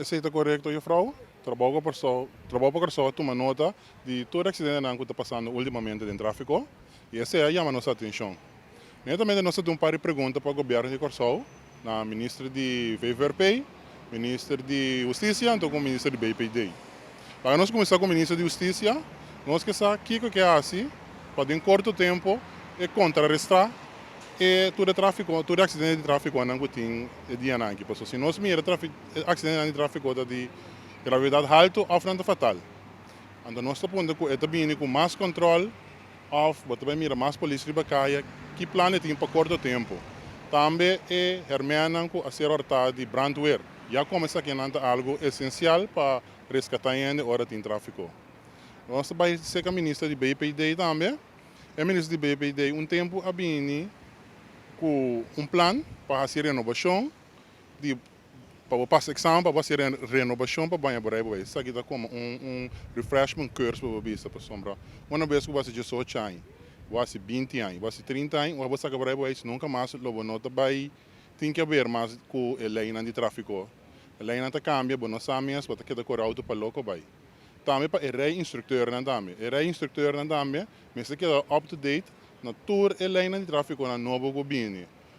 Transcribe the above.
Receita correto, juffrouw. Trabalho para pessoa toma nota de todo acidente que está passando ultimamente no tráfico e essa é chama nossa atenção. Também nós temos um par de perguntas para o governo de Corsol, na ministra de VVRP, ministra de Justiça e com o ministro de BPD. Para nós começar com o ministro de Justiça, nós que saber o que é assim, para em curto tempo e contrarrestar e todo acidente de tráfico não tem dia aqui. Se nós mira acidente de tráfico de gravidade alta ou frente fatal. Então nós estamos com mais controle, também mira mais polícia de caia, que plano tem para curto tempo. Também é hermenan com a ser hortada de brandware. Já começa aqui algo essencial para resgatar a hora de tráfico. Nós vai ser a ministra de BPD também. A ministra de BPD tempo a com um plano para fazer renovação para passar exame, para fazer renovação para banhar por aí. Isso aqui está como refreshment curso para vista para sombra. Uma vez que você já só tinha, você 20 anos, você 30 anos, você sabe por aí nunca mais logo nota vai tem que haver mais com a lei de tráfico. A lei não cambia, bom nós sabemos, você quer decorar auto para logo vai. Também para o instrutor não também. O instrutor não também, mas que é up to date na tour a lei de tráfico na novo governo.